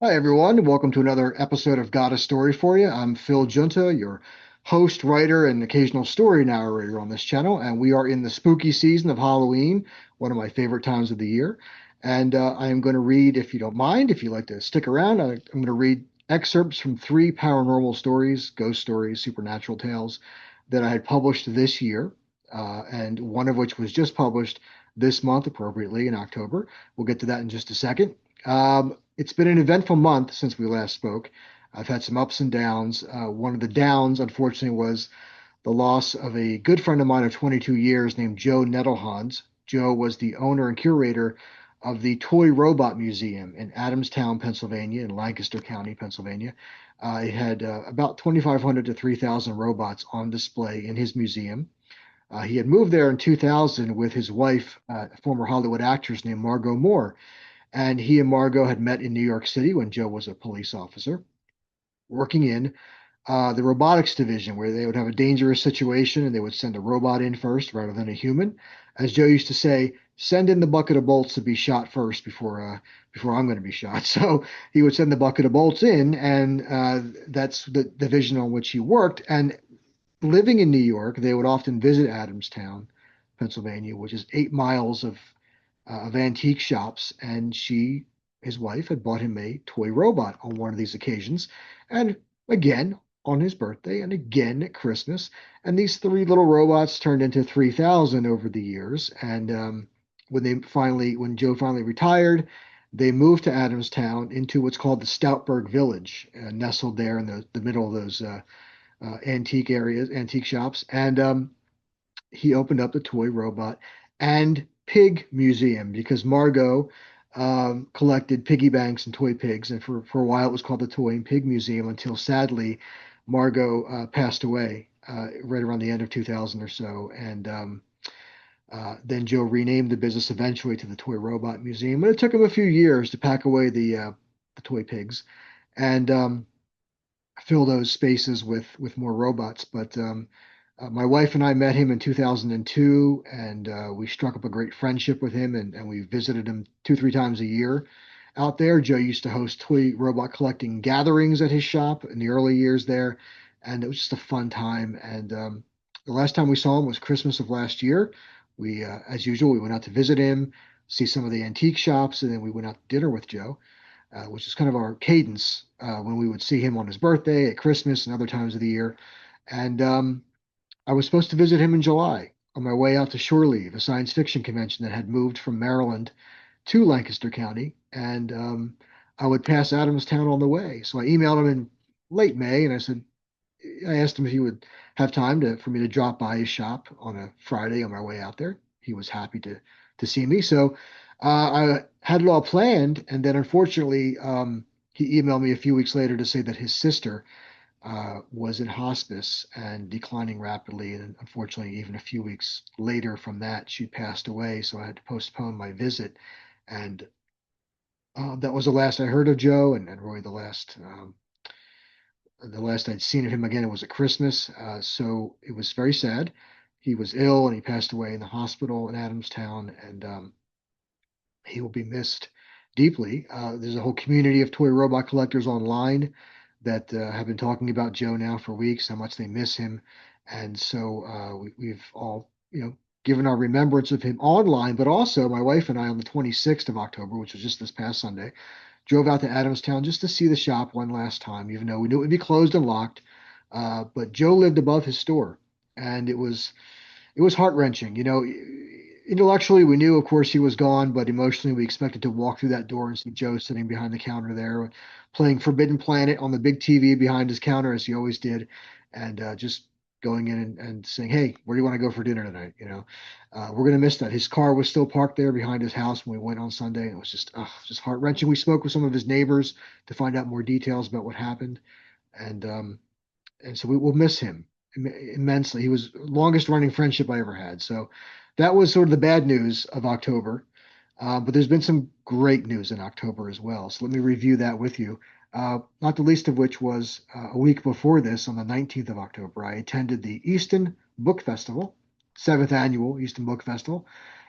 Hi, everyone. Welcome to another episode of Got a Story for You. I'm Phil Junta, your host, writer, and occasional story narrator on this channel. And we are in the spooky season of Halloween, one of my favorite times of the year. And I am going to read, if you don't mind, if you'd like to stick around, I'm going to read excerpts from three paranormal stories, ghost stories, supernatural tales that I had published this year, and one of which was just published this month, appropriately in October. We'll get to that in just a second. It's been an eventful month since we last spoke. I've had some ups and downs. One of the downs, unfortunately, was the loss of a good friend of mine of 22 years named Joe Knedlhans. Joe was the owner and curator of the Toy Robot Museum in Adamstown, Pennsylvania, in Lancaster County, Pennsylvania. It had about 2,500 to 3,000 robots on display in his museum. He had moved there in 2000 with his wife, a former Hollywood actress named Margot Moore. And he and Margot had met in New York City when Joe was a police officer, working in the robotics division, where they would have a dangerous situation and they would send a robot in first rather than a human. As Joe used to say, send in the bucket of bolts to be shot first before I'm going to be shot. So he would send the bucket of bolts in, and that's the division on which he worked. And living in New York, they would often visit Adamstown, Pennsylvania, which is 8 miles of antique shops, and his wife, had bought him a toy robot on one of these occasions, and again on his birthday, and again at Christmas. And these three little robots turned into 3,000 over the years. And when Joe finally retired, they moved to Adamstown into what's called the Stoutburg Village, nestled there in the middle of those antique shops. And he opened up the toy robot and pig museum because Margot collected piggy banks and toy pigs. And for a while, it was called the Toy and Pig Museum until sadly, Margot passed away right around the end of 2000 or so. And then Joe renamed the business eventually to the Toy Robot Museum. But it took him a few years to pack away the toy pigs and fill those spaces with more robots. But my wife and I met him in 2002, and we struck up a great friendship with him, and we visited him two, three times a year out there. Joe used to host toy robot collecting gatherings at his shop in the early years there, and it was just a fun time. And the last time we saw him was Christmas of last year. As usual, we went out to visit him, see some of the antique shops, and then we went out to dinner with Joe, which is kind of our cadence when we would see him on his birthday, at Christmas, and other times of the year. And I was supposed to visit him in July on my way out to Shore Leave, a science fiction convention that had moved from Maryland to Lancaster County, and I would pass Adamstown on the way. So I emailed him in late May, and I asked him if he would have time for me to drop by his shop on a Friday on my way out there. He was happy to see me, so I had it all planned, and then unfortunately, he emailed me a few weeks later to say that his sister was in hospice and declining rapidly. And unfortunately, even a few weeks later from that, she passed away. So I had to postpone my visit. And that was the last I heard of Joe, and really the last I'd seen of him again. It was at Christmas. So it was very sad. He was ill and he passed away in the hospital in Adamstown, and he will be missed deeply. There's a whole community of toy robot collectors online that have been talking about Joe now for weeks, how much they miss him. And so we've all, given our remembrance of him online, but also my wife and I on the 26th of October, which was just this past Sunday, drove out to Adamstown just to see the shop one last time, even though we knew it would be closed and locked. But Joe lived above his store, and it was heart-wrenching. Intellectually, we knew, of course, he was gone, but emotionally, we expected to walk through that door and see Joe sitting behind the counter there, playing Forbidden Planet on the big TV behind his counter, as he always did, and just going in and saying, "Hey, where do you want to go for dinner tonight?" We're gonna miss that. His car was still parked there behind his house when we went on Sunday. And it was just heart-wrenching. We spoke with some of his neighbors to find out more details about what happened, and so we will miss him immensely. He was the longest running friendship I ever had. So that was sort of the bad news of October. But there's been some great news in October as well. So let me review that with you. Not the least of which was a week before this, on the 19th of October, I attended the Easton Book Festival, seventh annual Easton Book Festival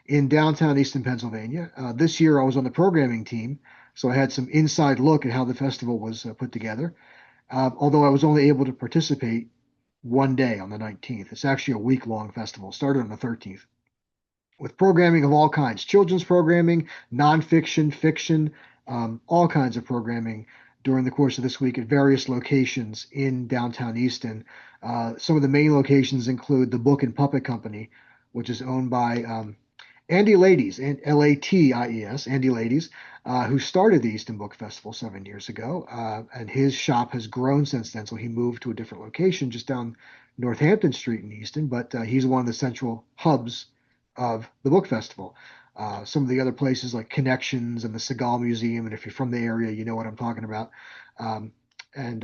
in downtown Easton, Pennsylvania. This year I was on the programming team. So I had some inside look at how the festival was put together. Although I was only able to participate one day on the 19th. It's actually a week-long festival. Started on the 13th with programming of all kinds, children's programming, nonfiction, fiction, all kinds of programming during the course of this week at various locations in downtown Easton. Some of the main locations include the Book and Puppet Company, which is owned by Andy Ladies, and Laties, Andy Ladies, who started the Easton Book Festival 7 years ago. And his shop has grown since then. So he moved to a different location just down Northampton Street in Easton, but he's one of the central hubs of the book festival. Some of the other places like Connections and the Seagal Museum, and if you're from the area, you know what I'm talking about. Um, and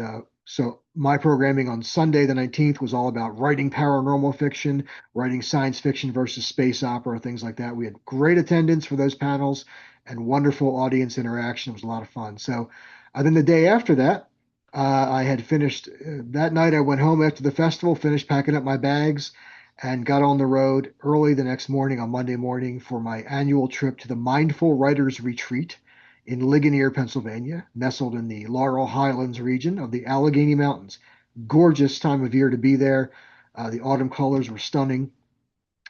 So my programming on Sunday the 19th was all about writing paranormal fiction, writing science fiction versus space opera, things like that. We had great attendance for those panels and wonderful audience interaction. It was a lot of fun. So then the day after that, I had finished that night. I went home after the festival, finished packing up my bags, and got on the road early the next morning on Monday morning for my annual trip to the Mindful Writers Retreat in Ligonier, Pennsylvania, nestled in the Laurel Highlands region of the Allegheny Mountains. Gorgeous time of year to be there. The autumn colors were stunning,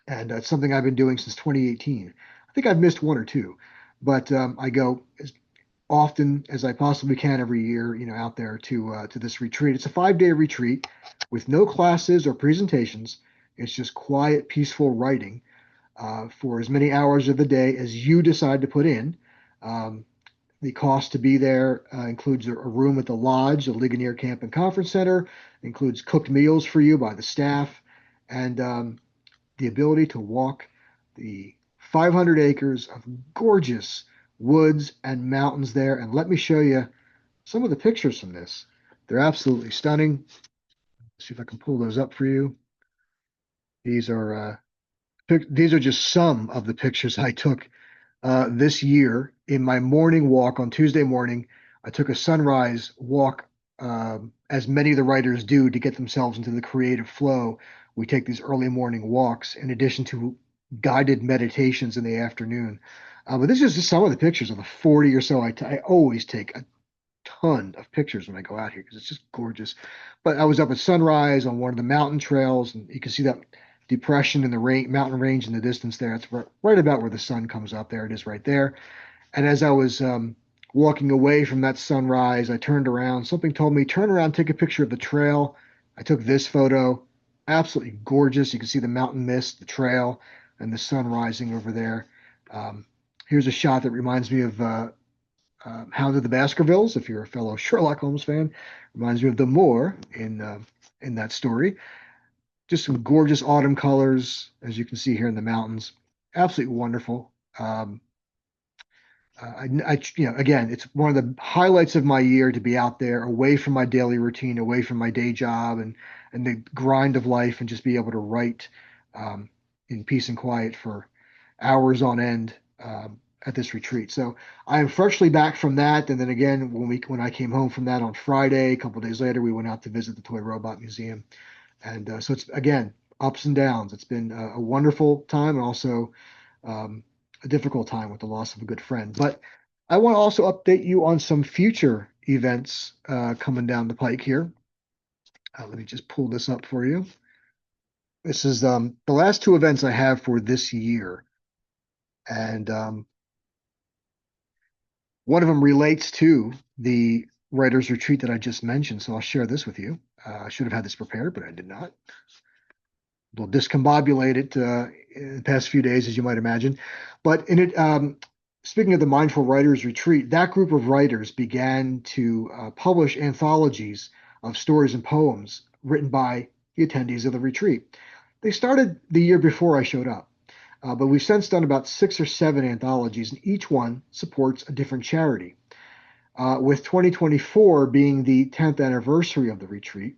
and it's something I've been doing since 2018. I think I've missed one or two, but I go as often as I possibly can every year, out there to this retreat. It's a 5-day retreat with no classes or presentations. It's just quiet, peaceful writing for as many hours of the day as you decide to put in. Um, the cost to be there includes a room at the lodge, the Ligonier Camp and Conference Center, includes cooked meals for you by the staff, and the ability to walk the 500 acres of gorgeous woods and mountains there. And let me show you some of the pictures from this. They're absolutely stunning. Let's see if I can pull those up for you. These are these are just some of the pictures I took this year in my morning walk on Tuesday morning. I took a sunrise walk, as many of the writers do to get themselves into the creative flow. We take these early morning walks in addition to guided meditations in the afternoon. But this is just some of the pictures of the 40 or so. I always take a ton of pictures when I go out here because it's just gorgeous. But I was up at sunrise on one of the mountain trails, and you can see that depression in the mountain range in the distance there. It's right about where the sun comes up. There it is right there. And as I was walking away from that sunrise, I turned around. Something told me, turn around, take a picture of the trail. I took this photo. Absolutely gorgeous. You can see the mountain mist, the trail, and the sun rising over there. Um, Here's a shot that reminds me of Hound of the Baskervilles, if you're a fellow Sherlock Holmes fan. Reminds me of the Moor in that story. Just some gorgeous autumn colors, as you can see here in the mountains. Absolutely wonderful. Again, it's one of the highlights of my year to be out there, away from my daily routine, away from my day job and the grind of life, and just be able to write in peace and quiet for hours on end at this retreat. So I am freshly back from that, and then again when I came home from that on Friday, a couple of days later, we went out to visit the Toy Robot Museum, and so it's again ups and downs. It's been a wonderful time, and also a difficult time with the loss of a good friend. But I want to also update you on some future events coming down the pike here. Let me just pull this up for you. This is the last two events I have for this year. And one of them relates to the writer's retreat that I just mentioned. So I'll share this with you. I should have had this prepared, but I did not. A little discombobulated in the past few days, as you might imagine. But in it, speaking of the Mindful Writers Retreat, that group of writers began to publish anthologies of stories and poems written by the attendees of the retreat. They started the year before I showed up, but we've since done about 6 or 7 anthologies, and each one supports a different charity. With 2024 being the 10th anniversary of the retreat,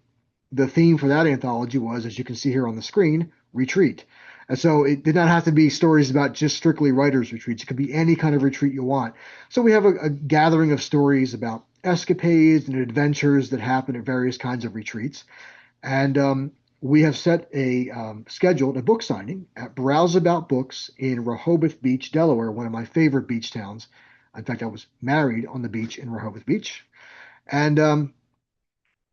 the theme for that anthology was, as you can see here on the screen, retreat. And so it did not have to be stories about just strictly writers' retreats. It could be any kind of retreat you want. So we have a gathering of stories about escapades and adventures that happen at various kinds of retreats. And we have set scheduled a book signing at Browse About Books in Rehoboth Beach, Delaware, one of my favorite beach towns. In fact, I was married on the beach in Rehoboth Beach. And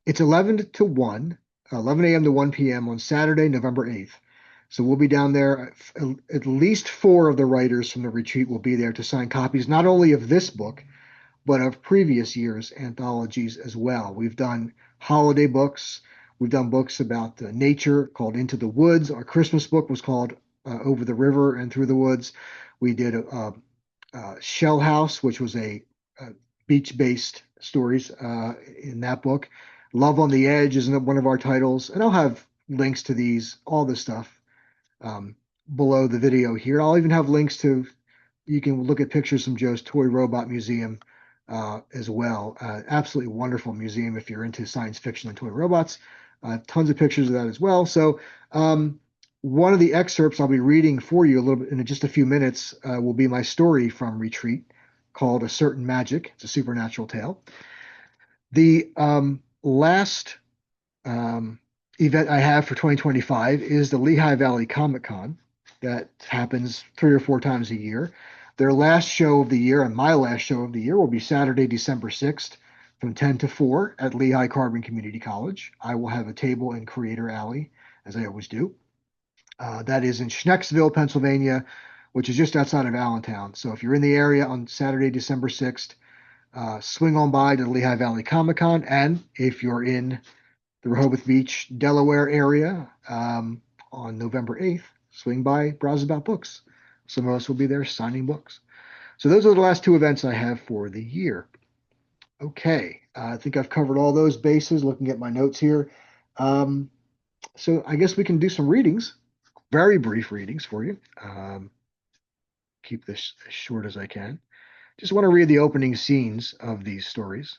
it's 11 to 1, 11 a.m. to 1 p.m. on Saturday, November 8th. So we'll be down there. At least four of the writers from the retreat will be there to sign copies, not only of this book, but of previous years' anthologies as well. We've done holiday books. We've done books about nature called Into the Woods. Our Christmas book was called Over the River and Through the Woods. We did Shell House, which was a beach-based stories in that book. Love on the Edge is one of our titles, and I'll have links to these, all this stuff, below the video here. I'll even have links to, you can look at pictures from Joe's Toy Robot Museum as well. Absolutely wonderful museum if you're into science fiction and toy robots. Tons of pictures of that as well. So one of the excerpts I'll be reading for you a little bit in just a few minutes will be my story from Retreat called A Certain Magic. It's a supernatural tale. The last event I have for 2025 is the Lehigh Valley Comic Con that happens 3 or 4 times a year. Their last show of the year and my last show of the year will be Saturday, December 6th from 10 to 4 at Lehigh Carbon Community College. I will have a table in Curator Alley, as I always do. That is in Schnecksville, Pennsylvania, which is just outside of Allentown. So if you're in the area on Saturday, December 6th, swing on by to the Lehigh Valley Comic Con. And if you're in the Rehoboth Beach, Delaware area on November 8th, swing by Browse About Books. Some of us will be there signing books. So those are the last 2 events I have for the year. Okay, I think I've covered all those bases looking at my notes here. So I guess we can do some readings, very brief readings for you. Keep this as short as I can. Just want to read the opening scenes of these stories.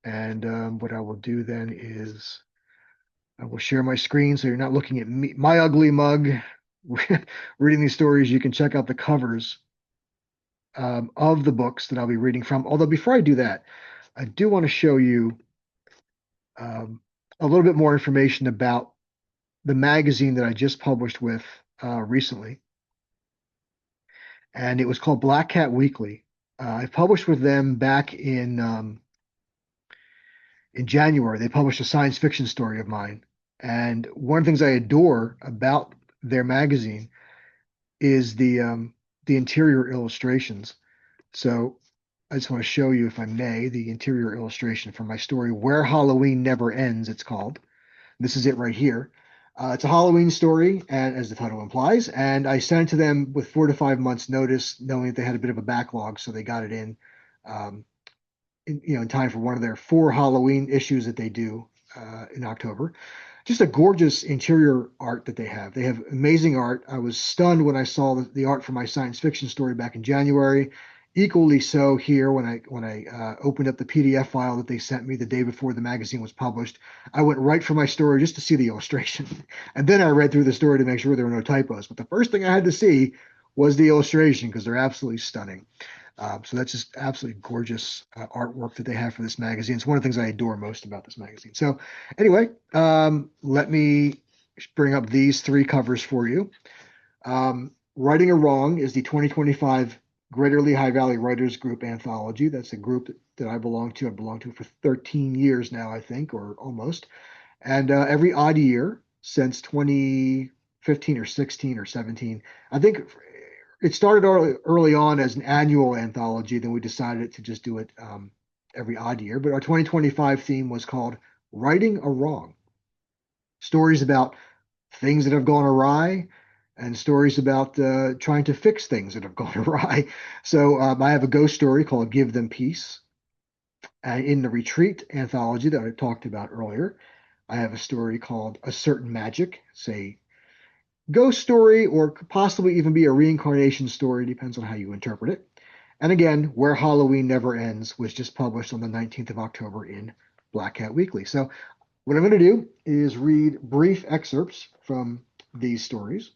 And what I will do then is I will share my screen so you're not looking at me, my ugly mug, reading these stories. You can check out the covers of the books that I'll be reading from. Although before I do that, I do want to show you a little bit more information about the magazine that I just published with recently. And it was called Black Cat Weekly. I published with them back in January. They published a science fiction story of mine. And one of the things I adore about their magazine is the interior illustrations. So I just want to show you, if I may, the interior illustration from my story, Where Halloween Never Ends, it's called. This is it right here. It's a Halloween story, and as the title implies, and I sent it to them with 4 to 5 months notice, knowing that they had a bit of a backlog, so they got it in time for one of their 4 Halloween issues that they do in October. Just a gorgeous interior art that they have. They have amazing art. I was stunned when I saw the art for my science fiction story back in January. Equally so here when I opened up the PDF file that they sent me the day before the magazine was published. I went right for my story just to see the illustration. And then I read through the story to make sure there were no typos. But the first thing I had to see was the illustration because they're absolutely stunning. So that's just absolutely gorgeous artwork that they have for this magazine. It's one of the things I adore most about this magazine. So anyway, let me bring up these 3 covers for you. Righting a Wrong is the 2025 Greater Lehigh Valley Writers Group Anthology. That's a group that I belong to. I've belonged to for 13 years now, I think, or almost. And every odd year since 2015 or 16 or 17, I think it started early on as an annual anthology. Then we decided to just do it every odd year. But our 2025 theme was called Righting a Wrong. Stories about things that have gone awry and stories about trying to fix things that have gone awry. So I have a ghost story called Give Them Peace. In the Retreat anthology that I talked about earlier, I have a story called A Certain Magic. It's a ghost story, or could possibly even be a reincarnation story, depends on how you interpret it. And again, Where Halloween Never Ends was just published on the 19th of October in Black Cat Weekly. So what I'm going to do is read brief excerpts from these stories.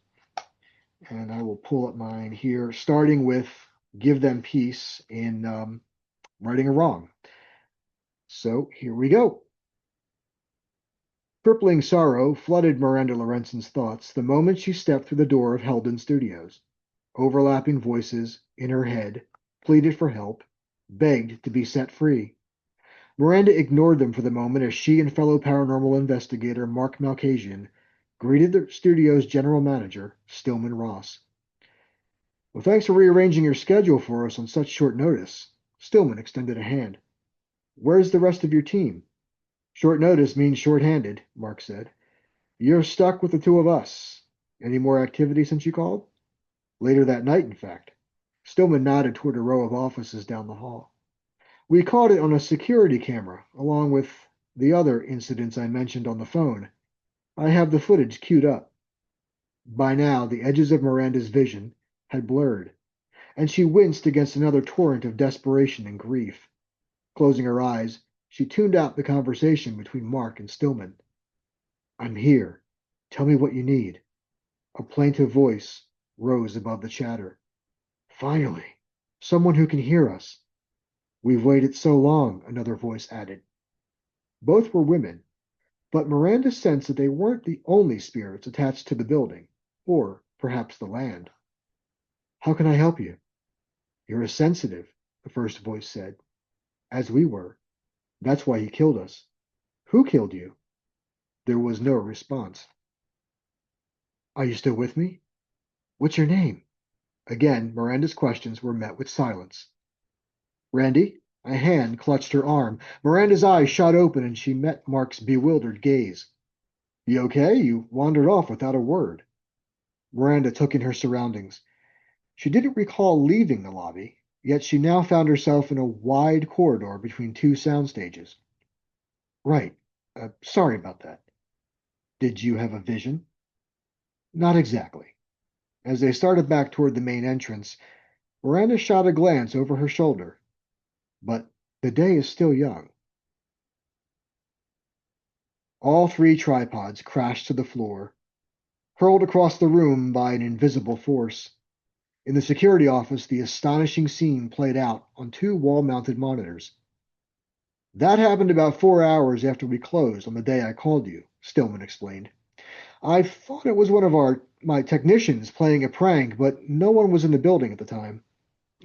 And I will pull up mine here, starting with Give Them Peace in Righting a Wrong. So here we go. Crippling sorrow flooded Miranda Lorenzen's thoughts the moment she stepped through the door of Heldon Studios. Overlapping voices in her head pleaded for help begged to be set free. Miranda ignored them for the moment as she and fellow paranormal investigator Mark Malkasian greeted the studio's general manager, Stillman Ross. Well, thanks for rearranging your schedule for us on such short notice. Stillman extended a hand. Where's the rest of your team? Short notice means short-handed, Mark said. You're stuck with the two of us. Any more activity since you called? Later that night, in fact. Stillman nodded toward a row of offices down the hall. We caught it on a security camera, along with the other incidents I mentioned on the phone. I have the footage queued up. By now, the edges of Miranda's vision had blurred, and she winced against another torrent of desperation and grief. Closing her eyes, she tuned out the conversation between Mark and Stillman. I'm here. Tell me what you need. A plaintive voice rose above the chatter. Finally, someone who can hear us. We've waited so long, another voice added. Both were women, but Miranda sensed that they weren't the only spirits attached to the building, or perhaps the land. How can I help you? You're a sensitive, the first voice said. As we were. That's why he killed us. Who killed you? There was no response. Are you still with me? What's your name? Again, Miranda's questions were met with silence. Randy? A hand clutched her arm. Miranda's eyes shot open and she met Mark's bewildered gaze. You okay? You wandered off without a word. Miranda took in her surroundings. She didn't recall leaving the lobby, yet she now found herself in a wide corridor between two sound stages. Right. Sorry about that. Did you have a vision? Not exactly. As they started back toward the main entrance, Miranda shot a glance over her shoulder. But the day is still young. All three tripods crashed to the floor, hurled across the room by an invisible force. In the security office, the astonishing scene played out on two wall-mounted monitors. That happened about 4 hours after we closed on the day I called you, Stillman explained. I thought it was one of my technicians playing a prank, but no one was in the building at the time.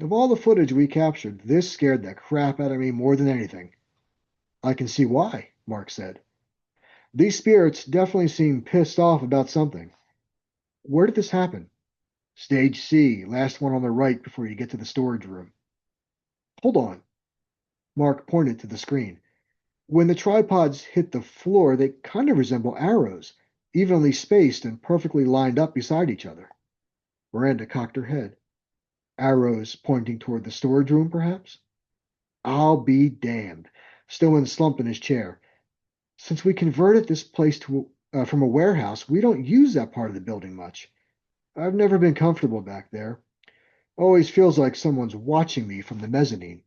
Of all the footage we captured, this scared the crap out of me more than anything. I can see why, Mark said. These spirits definitely seem pissed off about something. Where did this happen? Stage C, last one on the right before you get to the storage room. Hold on. Mark pointed to the screen. When the tripods hit the floor, they kind of resemble arrows, evenly spaced and perfectly lined up beside each other. Miranda cocked her head. Arrows pointing toward the storage room, perhaps? I'll be damned. Stillman slumped in his chair. Since we converted this place from a warehouse, we don't use that part of the building much. I've never been comfortable back there. Always feels like someone's watching me from the mezzanine.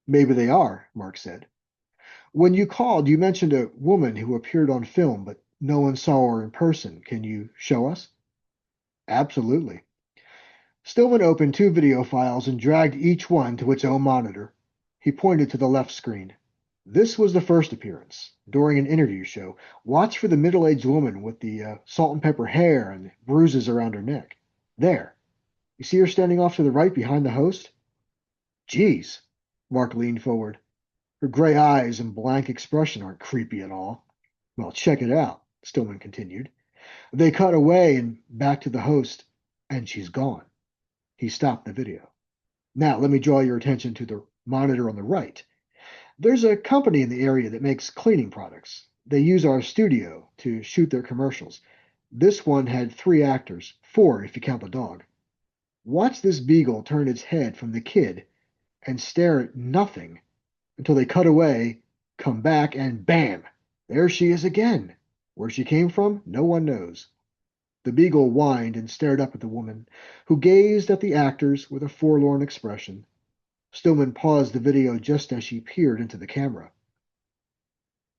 Maybe they are, Mark said. When you called, you mentioned a woman who appeared on film, but no one saw her in person. Can you show us? Absolutely. Stillman opened two video files and dragged each one to its own monitor. He pointed to the left screen. This was the first appearance, during an interview show. Watch for the middle-aged woman with the salt and pepper hair and bruises around her neck. There. You see her standing off to the right behind the host? Geez. Mark leaned forward. Her gray eyes and blank expression aren't creepy at all. Well, check it out, Stillman continued. They cut away and back to the host, and she's gone. He stopped the video. Now, let me draw your attention to the monitor on the right. There's a company in the area that makes cleaning products. They use our studio to shoot their commercials. This one had 3 actors, 4 if you count the dog. Watch this beagle turn its head from the kid and stare at nothing until they cut away, come back, and bam! There she is again. Where she came from, no one knows. The beagle whined and stared up at the woman, who gazed at the actors with a forlorn expression. Stillman paused the video just as she peered into the camera.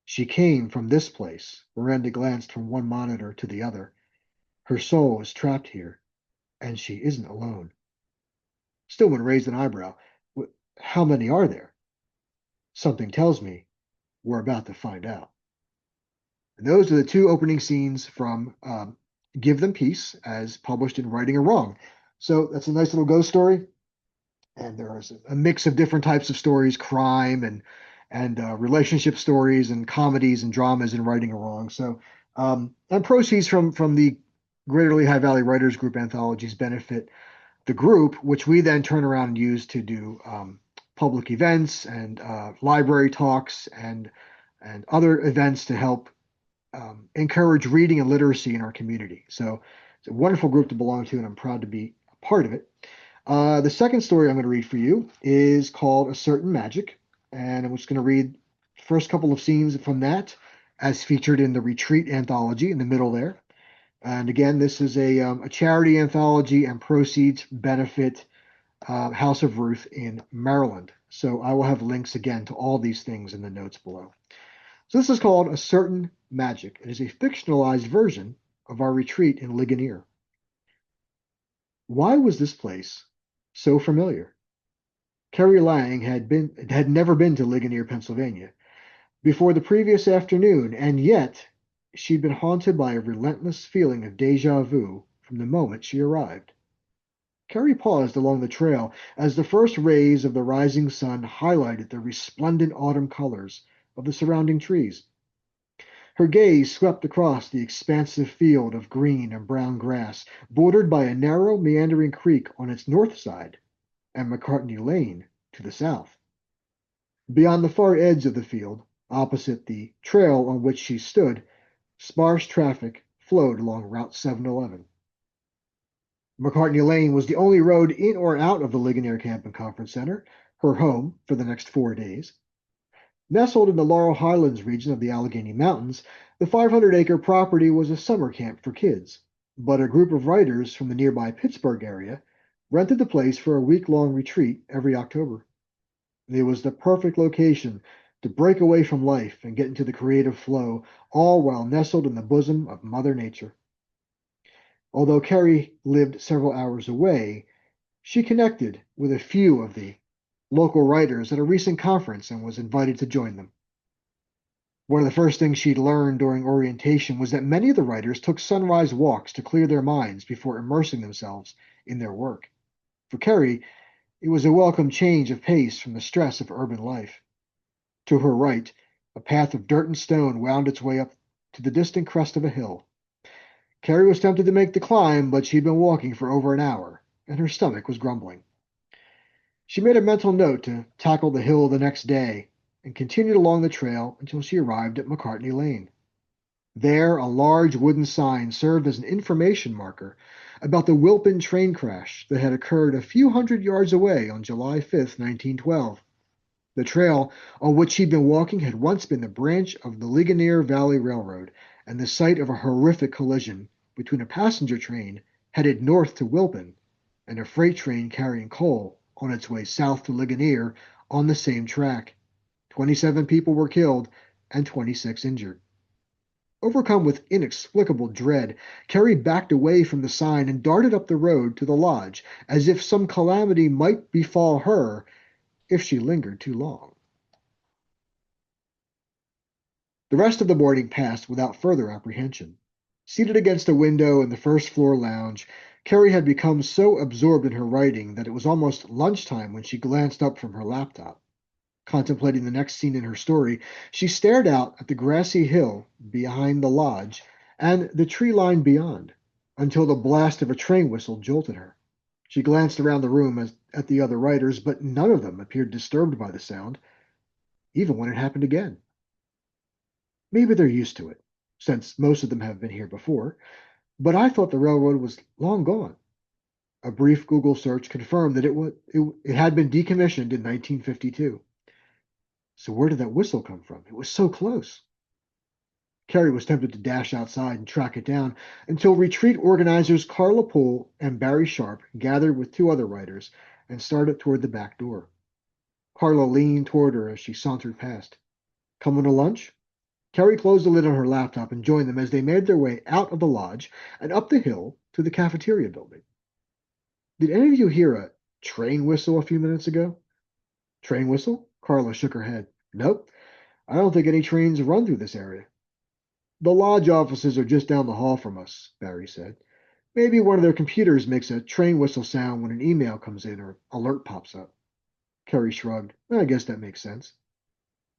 She came from this place. Miranda glanced from one monitor to the other. Her soul is trapped here, and she isn't alone. Stillman raised an eyebrow. How many are there? Something tells me we're about to find out. And those are the 2 opening scenes from Give Them Peace, as published in Righting or Wrong. So that's a nice little ghost story. And there's a mix of different types of stories, crime and relationship stories and comedies and dramas and righting a wrong. So and proceeds from the Greater Lehigh Valley Writers Group anthologies benefit the group, which we then turn around and use to do public events and library talks and other events to help encourage reading and literacy in our community. So it's a wonderful group to belong to, and I'm proud to be a part of it. The second story I'm going to read for you is called A Certain Magic, and I'm just going to read the first couple of scenes from that as featured in the Retreat anthology in the middle there. And again, this is a charity anthology, and proceeds benefit House of Ruth in Maryland. So I will have links again to all these things in the notes below. So this is called A Certain Magic. It is a fictionalized version of our retreat in Ligonier. Why was this place so familiar? Carrie Lang had never been to Ligonier, Pennsylvania, before the previous afternoon, and yet she'd been haunted by a relentless feeling of deja vu from the moment she arrived. Carrie paused along the trail as the first rays of the rising sun highlighted the resplendent autumn colors of the surrounding trees. Her gaze swept across the expansive field of green and brown grass, bordered by a narrow, meandering creek on its north side, and McCartney Lane to the south. Beyond the far edge of the field, opposite the trail on which she stood, sparse traffic flowed along Route 711. McCartney Lane was the only road in or out of the Ligonier Camp and Conference Center, her home for the next 4 days. Nestled in the Laurel Highlands region of the Allegheny Mountains, the 500-acre property was a summer camp for kids, but a group of writers from the nearby Pittsburgh area rented the place for a week-long retreat every October. It was the perfect location to break away from life and get into the creative flow, all while nestled in the bosom of Mother Nature. Although Carrie lived several hours away, she connected with a few of the local writers at a recent conference and was invited to join them. One of the first things she'd learned during orientation was that many of the writers took sunrise walks to clear their minds before immersing themselves in their work. For Carrie, it was a welcome change of pace from the stress of urban life. To her right, a path of dirt and stone wound its way up to the distant crest of a hill. Carrie was tempted to make the climb, but she'd been walking for over an hour, and her stomach was grumbling. She made a mental note to tackle the hill the next day and continued along the trail until she arrived at McCartney Lane. There, a large wooden sign served as an information marker about the Wilpin train crash that had occurred a few hundred yards away on July 5th, 1912. The trail on which she'd been walking had once been the branch of the Ligonier Valley Railroad and the site of a horrific collision between a passenger train headed north to Wilpin and a freight train carrying coal on its way south to Ligonier on the same track. 27 people were killed and 26 injured. Overcome with inexplicable dread, Carrie backed away from the sign and darted up the road to the lodge, as if some calamity might befall her if she lingered too long. The rest of the morning passed without further apprehension. Seated against a window in the first-floor lounge, Carrie had become so absorbed in her writing that it was almost lunchtime when she glanced up from her laptop. Contemplating the next scene in her story, she stared out at the grassy hill behind the lodge and the tree line beyond, until the blast of a train whistle jolted her. She glanced around the room at the other writers, but none of them appeared disturbed by the sound, even when it happened again. Maybe they're used to it, since most of them have been here before, but I thought the railroad was long gone. A brief Google search confirmed that it had been decommissioned in 1952. So where did that whistle come from? It was so close. Carrie was tempted to dash outside and track it down until retreat organizers Carla Poole and Barry Sharp gathered with two other writers and started toward the back door. Carla leaned toward her as she sauntered past. Coming to lunch? Carrie closed the lid on her laptop and joined them as they made their way out of the lodge and up the hill to the cafeteria building. Did any of you hear a train whistle a few minutes ago? Train whistle? Carla shook her head. Nope. I don't think any trains run through this area. The lodge offices are just down the hall from us, Barry said. Maybe one of their computers makes a train whistle sound when an email comes in or alert pops up. Carrie shrugged. I guess that makes sense.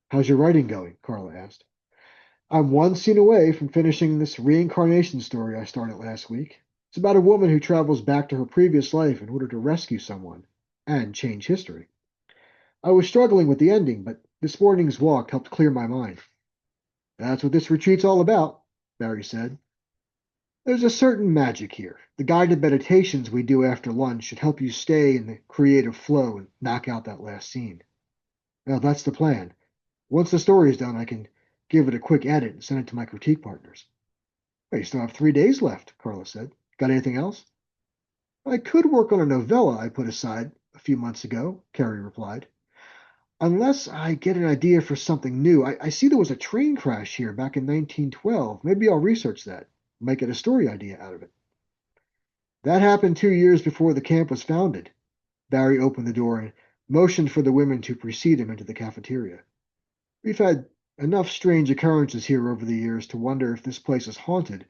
How's your writing going? Carla asked. I'm one scene away from finishing this reincarnation story I started last week. It's about a woman who travels back to her previous life in order to rescue someone and change history. I was struggling with the ending, but this morning's walk helped clear my mind. That's what this retreat's all about, Barry said. There's a certain magic here. The guided meditations we do after lunch should help you stay in the creative flow and knock out that last scene. Well, that's the plan. Once the story is done, I can give it a quick edit and send it to my critique partners. Well, you still have 3 days left, Carla said. Got anything else? I could work on a novella I put aside a few months ago, Carrie replied. Unless I get an idea for something new. I see there was a train crash here back in 1912. Maybe I'll research that. Might get a story idea out of it. That happened 2 years before the camp was founded. Barry opened the door and motioned for the women to precede him into the cafeteria. We've had enough strange occurrences here over the years to wonder if this place is haunted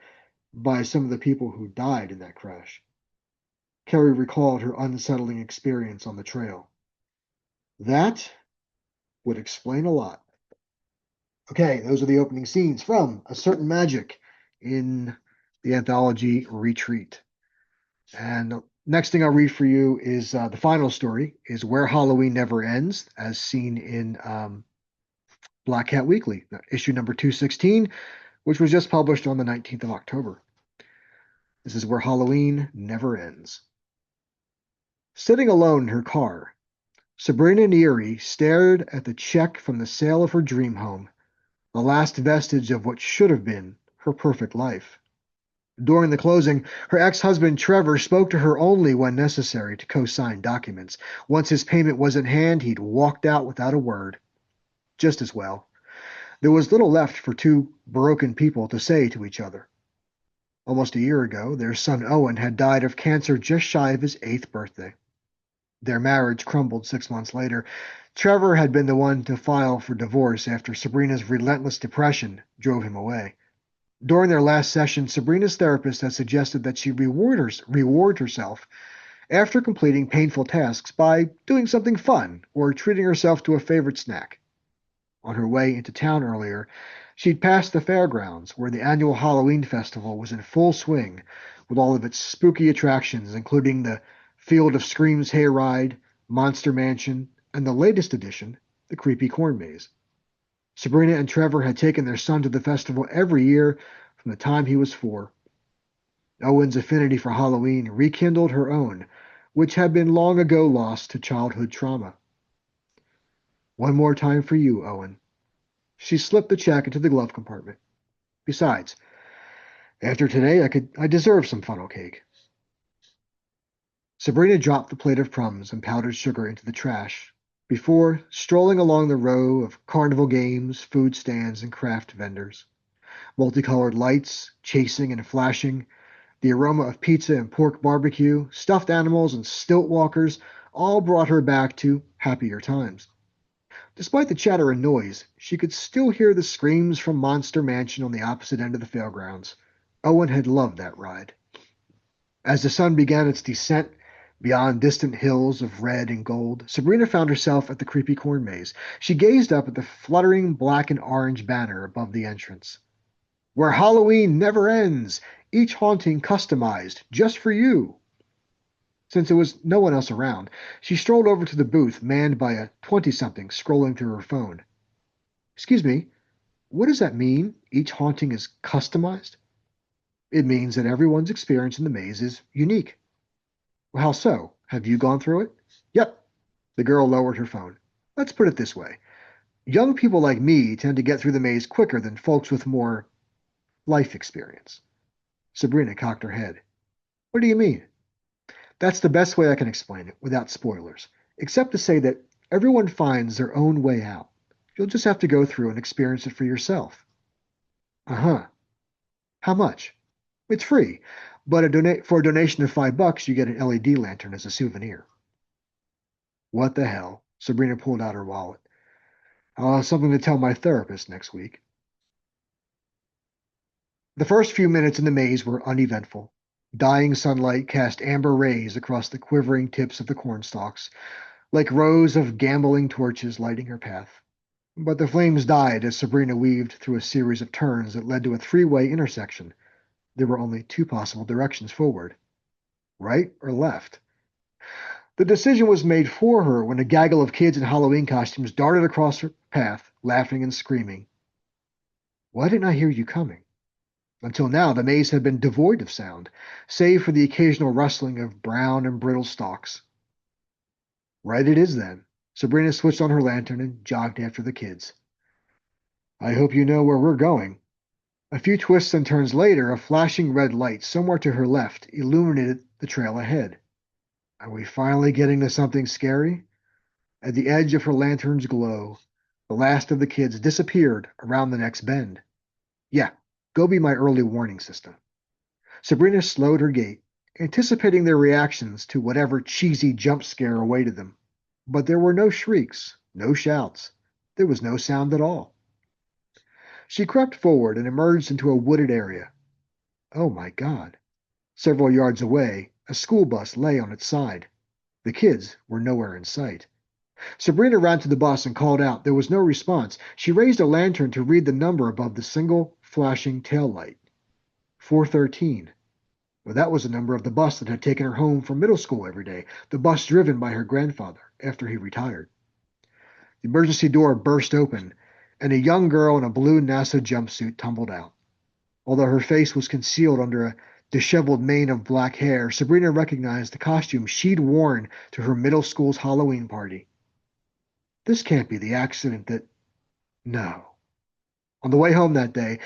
by some of the people who died in that crash. Carrie recalled her unsettling experience on the trail. That would explain a lot. Okay, those are the opening scenes from A Certain Magic in the anthology Retreat. And the next thing I'll read for you is the final story, is Where Halloween Never Ends, as seen in Black Cat Weekly, issue number 216, which was just published on the 19th of October. This is Where Halloween Never Ends. Sitting alone in her car, Sabrina Neary stared at the check from the sale of her dream home, the last vestige of what should have been her perfect life. During the closing, her ex-husband Trevor spoke to her only when necessary to co-sign documents. Once his payment was in hand, he'd walked out without a word. Just as well. There was little left for two broken people to say to each other. Almost a year ago, their son Owen had died of cancer just shy of his 8th birthday. Their marriage crumbled 6 months later. Trevor had been the one to file for divorce after Sabrina's relentless depression drove him away. During their last session, Sabrina's therapist had suggested that she reward herself after completing painful tasks by doing something fun or treating herself to a favorite snack. On her way into town earlier, she'd passed the fairgrounds where the annual Halloween festival was in full swing with all of its spooky attractions, including the Field of Screams hayride, Monster Mansion, and the latest addition, the Creepy Corn Maze. Sabrina and Trevor had taken their son to the festival every year from the time he was 4. Owen's affinity for Halloween rekindled her own, which had been long ago lost to childhood trauma. One more time for you, Owen. She slipped the check into the glove compartment. Besides, after today, I deserve some funnel cake. Sabrina dropped the plate of crumbs and powdered sugar into the trash before strolling along the row of carnival games, food stands, and craft vendors. Multicolored lights, chasing and flashing, the aroma of pizza and pork barbecue, stuffed animals, and stilt walkers all brought her back to happier times. Despite the chatter and noise, she could still hear the screams from Monster Mansion on the opposite end of the fairgrounds. Owen had loved that ride. As the sun began its descent beyond distant hills of red and gold, Sabrina found herself at the Creepy Corn Maze. She gazed up at the fluttering black and orange banner above the entrance. Where Halloween never ends, each haunting customized just for you. Since there was no one else around, she strolled over to the booth manned by a 20-something scrolling through her phone. Excuse me, what does that mean? Each haunting is customized? It means that everyone's experience in the maze is unique. Well, how so? Have you gone through it? Yep. The girl lowered her phone. Let's put it this way. Young people like me tend to get through the maze quicker than folks with more life experience. Sabrina cocked her head. What do you mean? That's the best way I can explain it, without spoilers, except to say that everyone finds their own way out. You'll just have to go through and experience it for yourself. Uh-huh. How much? It's free, but for a donation of $5, you get an LED lantern as a souvenir. What the hell? Sabrina pulled out her wallet. I'll have something to tell my therapist next week. The first few minutes in the maze were uneventful. Dying sunlight cast amber rays across the quivering tips of the cornstalks, like rows of gambling torches lighting her path. But the flames died as Sabrina weaved through a series of turns that led to a three-way intersection. There were only two possible directions forward, right or left. The decision was made for her when a gaggle of kids in Halloween costumes darted across her path, laughing and screaming. Why didn't I hear you coming? Until now, the maze had been devoid of sound, save for the occasional rustling of brown and brittle stalks. Right it is then. Sabrina switched on her lantern and jogged after the kids. I hope you know where we're going. A few twists and turns later, a flashing red light somewhere to her left illuminated the trail ahead. Are we finally getting to something scary? At the edge of her lantern's glow, the last of the kids disappeared around the next bend. Yeah, go be my early warning system. Sabrina slowed her gait, anticipating their reactions to whatever cheesy jump scare awaited them. But there were no shrieks, no shouts. There was no sound at all. She crept forward and emerged into a wooded area. Oh my God. Several yards away, a school bus lay on its side. The kids were nowhere in sight. Sabrina ran to the bus and called out. There was no response. She raised a lantern to read the number above the single flashing tail light. 413. Well, that was the number of the bus that had taken her home from middle school every day, the bus driven by her grandfather after he retired. The emergency door burst open, and a young girl in a blue NASA jumpsuit tumbled out. Although her face was concealed under a disheveled mane of black hair, Sabrina recognized the costume she'd worn to her middle school's Halloween party. This can't be the accident that... No. On the way home that day,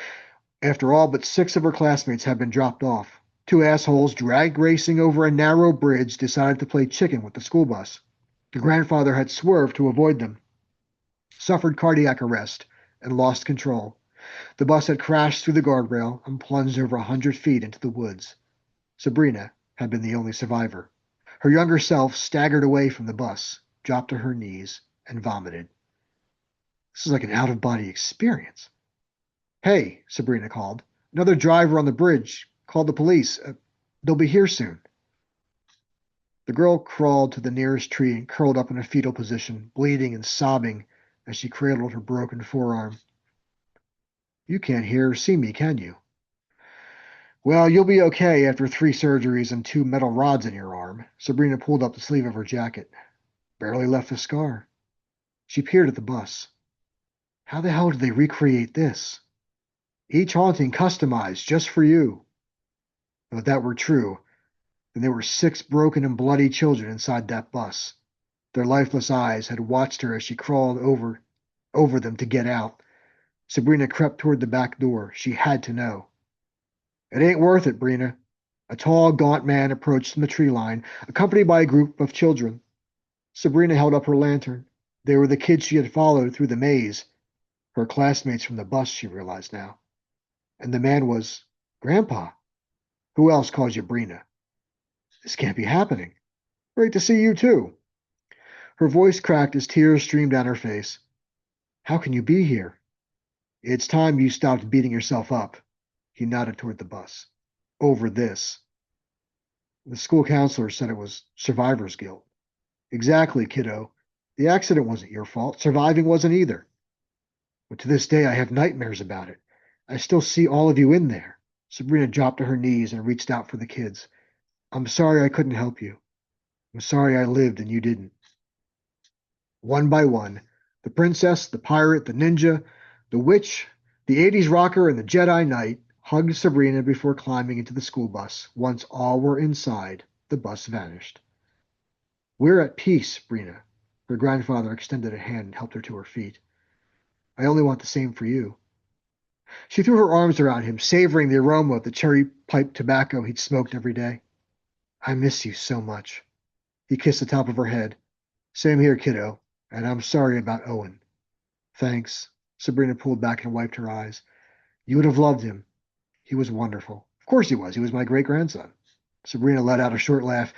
after all but 6 of her classmates had been dropped off, 2 assholes drag racing over a narrow bridge decided to play chicken with the school bus. The grandfather had swerved to avoid them, suffered cardiac arrest, and lost control. The bus had crashed through the guardrail and plunged over 100 feet into the woods. Sabrina had been the only survivor. Her younger self staggered away from the bus, dropped to her knees, and vomited. This is like an out-of-body experience. Hey, Sabrina called. Another driver on the bridge. Called the police. They'll be here soon. The girl crawled to the nearest tree and curled up in a fetal position, bleeding and sobbing as she cradled her broken forearm. You can't hear or see me, can you? Well, you'll be okay after 3 surgeries and 2 metal rods in your arm. Sabrina pulled up the sleeve of her jacket. Barely left a scar. She peered at the bus. How the hell did they recreate this? Each haunting customized just for you. If that were true, then there were 6 broken and bloody children inside that bus. Their lifeless eyes had watched her as she crawled over them to get out. Sabrina crept toward the back door. She had to know. It ain't worth it, Brina. A tall, gaunt man approached from the tree line, accompanied by a group of children. Sabrina held up her lantern. They were the kids she had followed through the maze. Her classmates from the bus, she realized now. And the man was Grandpa. Who else calls you Brina? This can't be happening. Great to see you, too. Her voice cracked as tears streamed down her face. How can you be here? It's time you stopped beating yourself up. He nodded toward the bus. Over this. The school counselor said it was survivor's guilt. Exactly, kiddo. The accident wasn't your fault. Surviving wasn't either. But to this day, I have nightmares about it. I still see all of you in there. Sabrina dropped to her knees and reached out for the kids. I'm sorry I couldn't help you. I'm sorry I lived and you didn't. One by one, the princess, the pirate, the ninja, the witch, the 80s rocker, and the Jedi Knight hugged Sabrina before climbing into the school bus. Once all were inside, the bus vanished. We're at peace, Brina. Her grandfather extended a hand and helped her to her feet. I only want the same for you. She threw her arms around him, savoring the aroma of the cherry pipe tobacco he'd smoked every day. I miss you so much. He kissed the top of her head. Same here, kiddo, and I'm sorry about Owen. Thanks. Sabrina pulled back and wiped her eyes. You would have loved him. He was wonderful. Of course he was. He was my great-grandson. Sabrina let out a short laugh.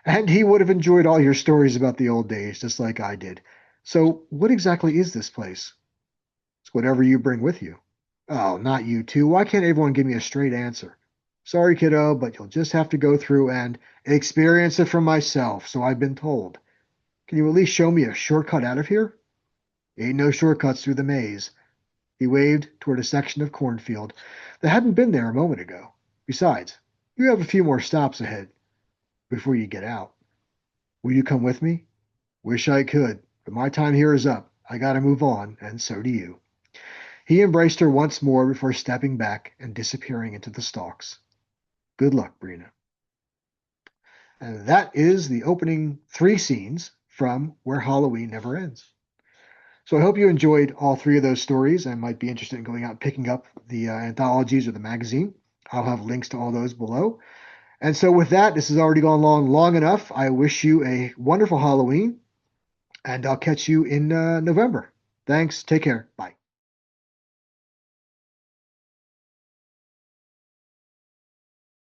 And he would have enjoyed all your stories about the old days, just like I did. So what exactly is this place? It's whatever you bring with you. Oh, not you two. Why can't everyone give me a straight answer? Sorry, kiddo, but you'll just have to go through and experience it for myself, so I've been told. Can you at least show me a shortcut out of here? Ain't no shortcuts through the maze. He waved toward a section of cornfield that hadn't been there a moment ago. Besides, you have a few more stops ahead before you get out. Will you come with me? Wish I could, but my time here is up. I gotta move on, and so do you. He embraced her once more before stepping back and disappearing into the stalks. Good luck, Brina. And that is the opening three scenes from Where Halloween Never Ends. So I hope you enjoyed all three of those stories and might be interested in going out and picking up the anthologies or the magazine. I'll have links to all those below. And so with that, this has already gone long enough. I wish you a wonderful Halloween, and I'll catch you in November. Thanks. Take care. Bye.